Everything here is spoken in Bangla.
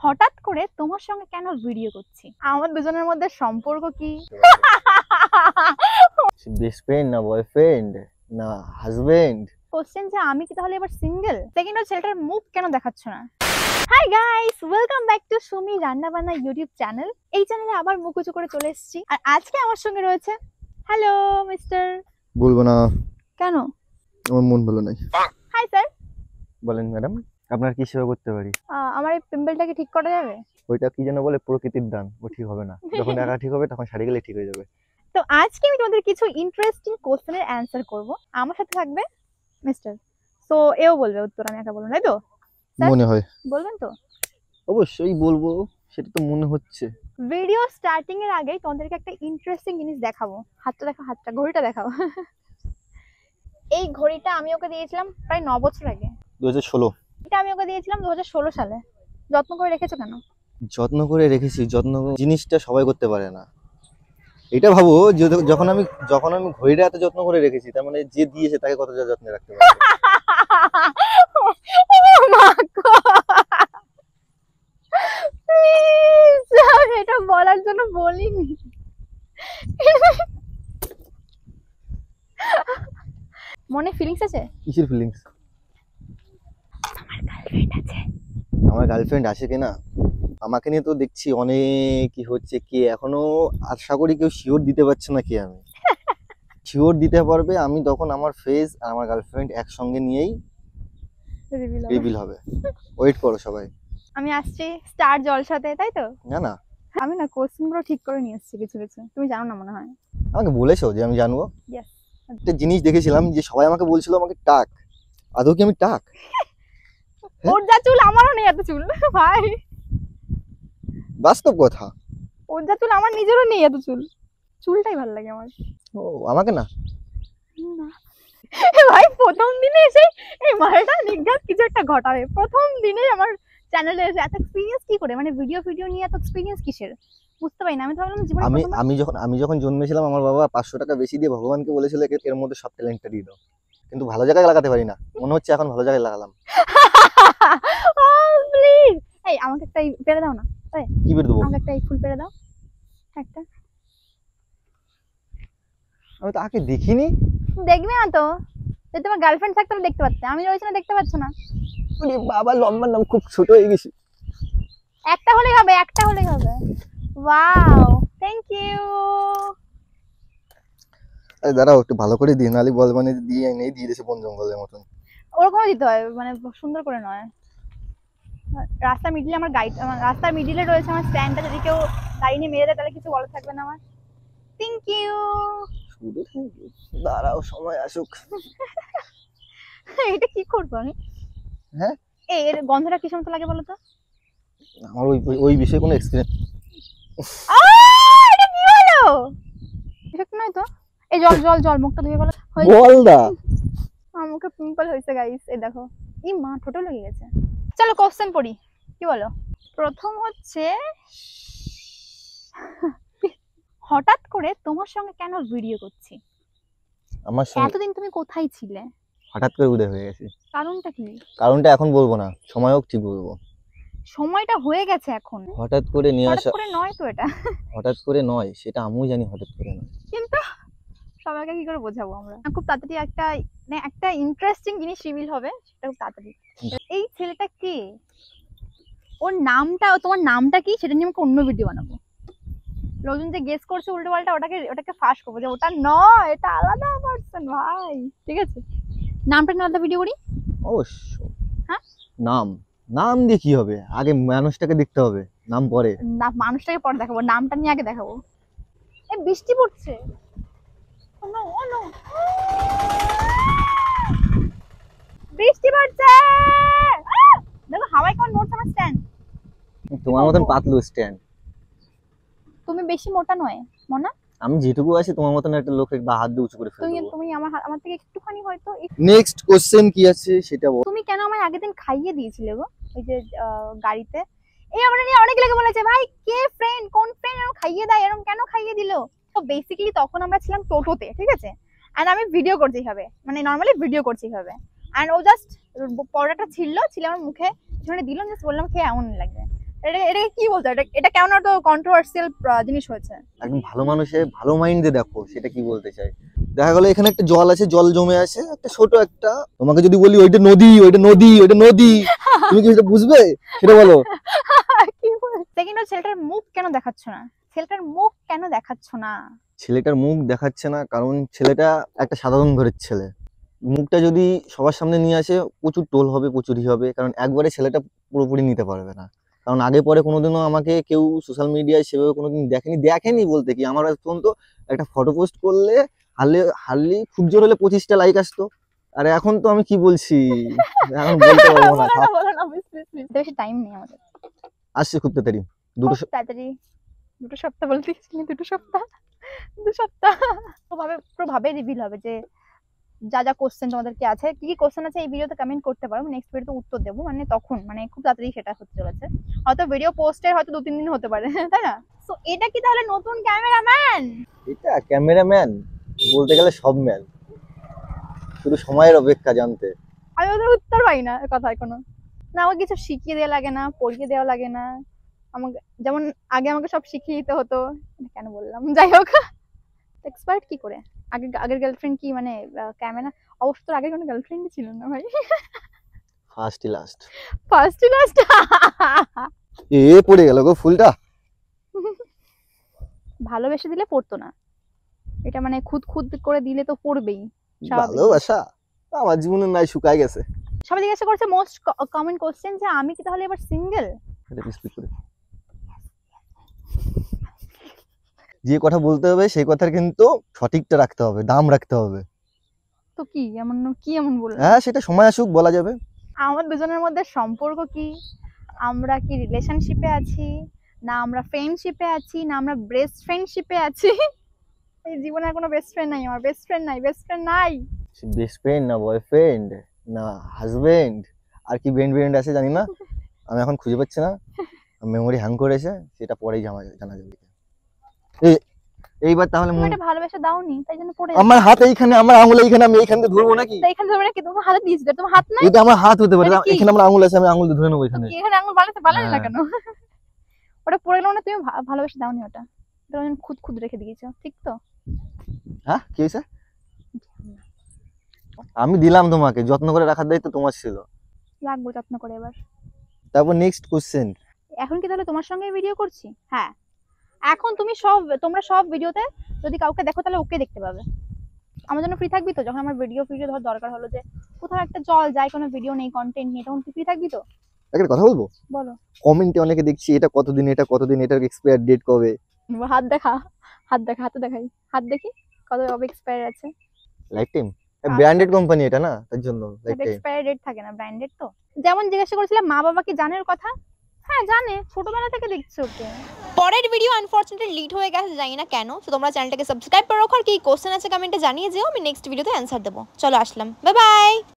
হঠাৎ করে তোমার সঙ্গে কেন ভিডিও করছি? আমার দুজনের মধ্যে সম্পর্ক কি? বেস্ট ফ্রেন্ড না বয়ফ্রেন্ড না হাজবেন্ড? কোশ্চেন যে আমি কি তাহলে এবার সিঙ্গেল? সেকেন্ড হচ্ছে ছেলেটার মুখ কেন দেখাচ্ছ না? Hi guys, welcome back to Sumi রান্না বান্না ইউটিউব চ্যানেল। এই চ্যানেলে আবার মুখ উঁচু করে চলে এসেছি। আর আজকে আমার সঙ্গে রয়েছে হ্যালো মিস্টার। বলবো না। কেন? আমার মন ভালো নাই। Hi sir. বলেন ম্যাডাম, আপনার কি সেবা করতে পারি? আমার এই পিম্পলটাকে ঠিক করা যাবে? ওইটা কি যেন বলে, প্রকৃতির দান, ও ঠিক হবে না। যখন একা ঠিক হবে তখন শাড়ি গেলে ঠিক হয়ে যাবে। তো আজকে আমি তোমাদের কিছু ইন্টারেস্টিং কোশ্চেনের অ্যান্সার করব। আমার সাথে থাকবে মিস্টার। সো এও বলবে উত্তর, আমি একা বলবো, তাই তো? মনে হয় বলবেন তো? অবশ্যই বলবো, সেটা তো মনে হচ্ছে। ভিডিও স্টার্টিং এর আগে তোমাদেরকে একটা ইন্টারেস্টিং জিনিস দেখাবো। হাতটা দেখো, হাতটা, ঘড়িটা দেখাও। এই ঘড়িটা আমি ওকে দিয়েছিলাম প্রায় 9 বছর আগে। 2016। এটা আমি ওকে দিয়েছিলাম 2016 সালে। যত্ন করে রেখেছো কেন? যত্ন করে রেখেছি। যত্ন জিনিসটা সবাই করতে পারে না। এটা ভাবো, যখন আমি ঘড়িটা এত যত্ন করে রেখেছি, তার মানে যে দিয়েছে তাকে কতটা যত্নে রাখতে পারে। এটা বলার জন্য বলিনি। মনে ফিলিংস আছে? কিসের ফিলিংস? আমার গার্লফ্রেন্ড আছে। আমার গার্লফ্রেন্ড আছে কিনা আমাকে নিয়ে তো দেখছি অনেকই হচ্ছে। কে এখনো আশা করি কেউ শিওর দিতে পারছে না। কে আমি শিওর দিতে পারবে আমি তখন আমার ফেস আর আমার গার্লফ্রেন্ড একসঙ্গে নিয়েই রিভিল হবে। ওয়েট করো সবাই। আমি আসছি স্টার জলসাতে, তাই তো? না না, আমি না কোশ্চেনগুলো ঠিক করে নিয়ে এসেছি কিছু কিছু, তুমি জানো না মনে হয়। আমাকে বলেছো যে আমি জানবো। ইয়েস। একটা জিনিস দেখেছিলাম যে সবাই আমাকে বলছিল আমাকে টাক। আদৌ কি আমি টাক? ওর যা চুল আমারও নেই এত চুল ভাই। বাস্তব কথা। ওর যা চুল আমার নিজেরও নেই এত চুল। চুলটাই ভালো লাগে আমার। ও আমাকে না। ভাই প্রথম দিনে এসে এই মালটা নির্ঘাত কিছু একটা ঘটাবে। প্রথম দিনে আমার চ্যানেলে এসে এত এক্সপেরিয়েন্স কি করে, মানে ভিডিও নিয়ে এত এক্সপেরিয়েন্স কিসের বুঝতে পারি না। আমি তো ভাবলাম জীবনে আমি যখন জন্মেছিলাম আমার বাবা 500 টাকা বেশি দিয়ে ভগবানকে বলেছিল এর মধ্যে সব ট্যালেন্টটা দিয়ে দাও, কিন্তু ভালো জায়গায় লাগাতে পারি না। মনে হচ্ছে এখন ভালো জায়গায় লাগালাম। প্লিজ এই আমাকে একটা পেরে দাও না। কি বের দেবো? আমাকে একটা ফুল পেরে দাও একটা। আমি তো আগে দেখিনি। দেখবে না তো, যদি তোমার গার্লফ্রেন্ড থাকতো তাহলে দেখতে পারতে। আমি রয়েছে না, দেখতে পাচ্ছ না। আরে বাবা, লম্বার নাম খুব ছোট হয়ে গেছে। একটা হলেই হবে, একটা হলেই হবে। Wow, thank you. আরে দাঁড়াও, একটু ভালো করে দিয়ে, নালি বল মানে দিয়ে নেই দিয়ে দিয়েছে বন জঙ্গলের মতন। ওরকম দিতে হয়, মানে সুন্দর করে নয়। রাস্তার মিডিলে আমার গাইড, আমার রাস্তার মিডিলে রয়েছে আমার স্ট্যান্ডটা। যদি কেউ গাড়ি নিয়ে মেরে দেয় তাহলে কিছু বলা থাকবে না আমার। Thank you. শুধু থ্যাংক ইউ? দাঁড়াও সময় আসুক। এটা কি করবো আমি? হ্যাঁ, এর গন্ধটা কিসের মতো লাগে বলো তো? আমার ওই বিষয়ে কোনো এক্সপেরিয়েন্স। এটা কি হলো? এফেক্ট নয় তো? এই জল জল জল, মুখটা ধুয়ে বলো। বল দা। আমার মুখে পিম্পল হয়েছে গাইস, এই দেখো। এই মা, ঠোঁটে লেগে গেছে। চলো কোশ্চেন পড়ি, কি বলো? প্রথম হচ্ছে, হঠাৎ করে তোমার সঙ্গে কেন ভিডিও করছি? আমার সঙ্গে এতদিন তুমি কোথায় ছিলে? হঠাৎ করে উদয় হয়ে গেছে। কারণটা কি? কারণটা এখন বলবো না, সময় হোক ঠিক বলবো। সময়টা হয়ে গেছে এখন। হঠাৎ করে নিয়ে হঠাৎ আসা। করে নয় তো এটা। হঠাৎ করে নয়, সেটা আমিও জানি হঠাৎ করে নয়, কিন্তু সবাইকে কি করে বোঝাবো আমরা? খুব তাড়াতাড়ি একটা ইন্টারেস্টিং জিনিস রিভিল হবে, সেটা খুব তাড়াতাড়ি। এই ছেলেটা কে? ওর নামটা, তোমার নামটা কি সেটা নিয়ে আমাকে অন্য ভিডিও বানাবো। লোকজন যে গেস করছে উল্টো পাল্টা, ওটাকে ফাঁস করবো যে ওটা নয়, এটা আলাদা পারসন ভাই। ঠিক আছে, নামটা নিয়ে আলাদা ভিডিও করি। অবশ্য। হ্যাঁ, নাম দিয়ে কি হবে? আগে মানুষটাকে দেখতে হবে, নাম পরে। না, মানুষটাকে পরে দেখাবো, নামটা নিয়ে আগে দেখাবো। এই বৃষ্টি পড়ছে। বৃষ্টি পড়ছে। দেখো হাওয়ায় কেমন নড়ছে আমার স্ট্যান্ড। তোমার মতন পাতলু স্ট্যান্ড। তুমি বেশি মোটা নয় মনা। আমি যেটুকু আছি তোমার মতন একটা লোকের বা হাত দিয়ে উঁচু করে ফেলে দেবো। তুমি আমার থেকে একটুখানি হয়তো। নেক্সট কোশ্চেন কি আছে সেটা বল। তুমি কেন আমায় আগের দিন খাইয়ে দিয়েছিলে গো ওই যে গাড়িতে? এই আমরা নিয়ে অনেক লেগে বলেছে ভাই কে ফ্রেন্ড, কোন ফ্রেন্ড এরকম খাইয়ে দেয়, এরকম কেন খাইয়ে দিল? তো বেসিক্যালি তখন আমরা ছিলাম টোটোতে, ঠিক আছে? এন্ড আমি ভিডিও করতেই হবে, মানে নরমালি ভিডিও করতেই হবে। এন্ড ও জাস্ট পরোটাটা ছিল আমার মুখে, মানে দিলাম, জাস্ট বললাম খেয়ে এমন লাগবে। এটা কি বলছো? এটা কেমন একটা কন্ট্রোভার্সিয়াল জিনিস হয়েছে। একদম ভালো মানুষে ভালো মাইন্ডে দেখো সেটা কি বলতে চাই। দেখা গেলো এখানে একটা জল আছে, জল জমে আছে একটা ছোট একটা, তোমাকে যদি বলি ওইটা নদী, ওইটা নদী, ওইটা নদী, তুমি কি সেটা বুঝবে? সেটা বলো। কি বলছে? কিন্তু ছেলেটার মুখ কেন দেখাচ্ছ না? ছেলেটার মুখ কেন দেখাচ্ছ না? ছেলেটার মুখ দেখাচ্ছে না কারণ ছেলেটা একটা সাধারণ ঘরের ছেলে। মুখটা যদি সবার সামনে নিয়ে আসে প্রচুর টোল হবে, প্রচুরই হবে, কারণ একবারে ছেলেটা পুরোপুরি নিতে পারবে না। কারণ আগে পরে কোনোদিনও আমাকে কেউ সোশ্যাল মিডিয়ায় সেভাবে কোনোদিন দেখেনি বলতে কি, আমার আজ পর্যন্ত একটা ফটো পোস্ট করলে হারলি খুব জোর হলে 25টা লাইক আসতো। আর এখন তো আমি কি বলছি, এখন বলতে পারবো না। বলো না প্লিজ। বেশি টাইম নেই আমাদের। আসছে খুব তাড়াতাড়ি, দুটো খুব তাড়াতাড়ি। 2 সপ্তাহ বলতে গেছিলি, 2 সপ্তাহ। 2 সপ্তাহ। পুরোভাবে রিভিল হবে যে যা কোশ্চেন তোমাদের কি আছে, কি কোশ্চেন আছে এই ভিডিওতে কমেন্ট করতে পারো। নেক্সট ভিডিওতে উত্তর দেবো, মানে তখন, মানে খুব তাড়াতাড়ি সেটা হতে চলেছে। হয়তো ভিডিও পোস্টের হয়তো 2-3 দিন হতে পারে, তাই না? সো এটা কি তাহলে নতুন ক্যামেরাম্যান? এটা ক্যামেরাম্যান বলতে গেলে সব ম্যান, শুধু সময়ের অপেক্ষা জানতে। আমি ওদের উত্তর পাই না কথায় কোনো। না আমাকে কিছু শিখিয়ে দেওয়া লাগে না, পড়িয়ে দেওয়া লাগে না আমাকে। যেমন আগে আমাকে সব শিখিয়ে দিতে হতো, এটা কেন বললাম, যাই হোক। এক্সপার্ট কি করে? আগের গার্লফ্রেন্ড কি মানে ক্যামেরা? অবশ্য তোর আগের কোনো গার্লফ্রেন্ডই ছিল না ভাই। ফার্স্টই লাস্ট। ফার্স্টই লাস্ট। এ পড়ে গেল গো ফুলটা। ভালোবেসে দিলে পড়তো না, এটা মানে খুদ করে দিলে তো পড়বেই, স্বাভাবিক। ভালোবাসা আমার জীবনে নাই, শুকায় গেছে। সবাই জিজ্ঞাসা করছে মোস্ট কমন কোশ্চেন যে আমি কি তাহলে এবার সিঙ্গেল? যে কথা বলতে হবে সেই কথার কিন্তু সঠিকটা রাখতে হবে, দাম রাখতে হবে। তো কি এমন বললাম? হ্যাঁ সেটা সময় আসুক বলা যাবে। আমার দুজনের মধ্যে সম্পর্ক কি? আমরা কি রিলেশনশিপে আছি, না আমরা ফ্রেন্ডশিপে আছি, না আমরা বেস্ট ফ্রেন্ডশিপে আছি? এই জীবনে আর কোনো বেস্ট ফ্রেন্ড নাই আমার, বেস্ট ফ্রেন্ড নাই। বেস্ট ফ্রেন্ড না বয়ফ্রেন্ড না হাজবেন্ড, আর কি ব্রেন্ড আছে জানি না, আমি এখন খুঁজে পাচ্ছি না, মেমোরি হ্যাং করেছে, সেটা পরেই জানা যাবে। এইবার তাহলে তুমি এটা ভালোবাসা দাওনি তাই জন্য পড়ে আমার হাত এইখানে, আমার আঙুল এইখানে, আমি এইখান থেকে ধরবো নাকি? তাই এখানে ধরবে না কি? তোমার হাতে দিয়েছি, তোমার হাত নাই? এটা আমার হাত হতে পারে, এটা কি? এখানে আমার আঙুল আছে, আমি আঙুল দিয়ে ধরে নেবো এখানে। এখানে আঙুল বানালে না হ্যাঁ। কেন? ওটা পড়ে গেল না, তুমি ভালোবাসা দাওনি ওটা, এটা খুদ রেখে দিয়েছো, ঠিক তো? হ্যাঁ কি হয়েছে? আমি দিলাম তোমাকে, যত্ন করে রাখার দায়িত্ব তোমার ছিল। রাখবো যত্ন করে এবার। তারপর নেক্সট কোশ্চেন। এখন কি তাহলে তোমার সঙ্গে ভিডিও করছি? হ্যাঁ, এখন তোমরা সব ভিডিওতে যদি কাউকে দেখো তাহলে ওকে দেখতে পাবে। আমার জন্য ফ্রি থাকবি তো? যখন আমার ভিডিও ধর দরকার হলো যে কোথাও একটা চল যাই, কোনো ভিডিও নেই, কন্টেন্ট নেই, তখন তুই ফ্রি থাকবি তো? একটা কথা বলবো? বলো। কমেন্টে অনেকে দেখছি এটা কতদিন, এটার এক্সপায়ার ডেট কবে? হাত হাতে দেখাই, হাত দেখি কত কবে এক্সপায়ার আছে। Life time. ব্র্যান্ডেড কোম্পানি এটা না, তার জন্য লাইফ টাইম। এক্সপায়ার ডেট থাকে না, ব্র্যান্ডেড তো। যেমন জিজ্ঞাসা করেছিলাম মা বাবা কি জানে ওর কথা? হ্যাঁ জানে, ছোটবেলা থেকে দেখছো ওকে। পরের ভিডিও আনফরচুনেটলি লিড হয়ে গেছে, জানি না কেন। তো তোমরা চ্যানেলটাকে সাবস্ক্রাইব করে রাখো, আর কি কোশ্চেন আছে কমেন্টে জানিয়ে যেও, আমি নেক্সট ভিডিওতে অ্যান্সার দেবো। চলো আসলাম, বাই বাই।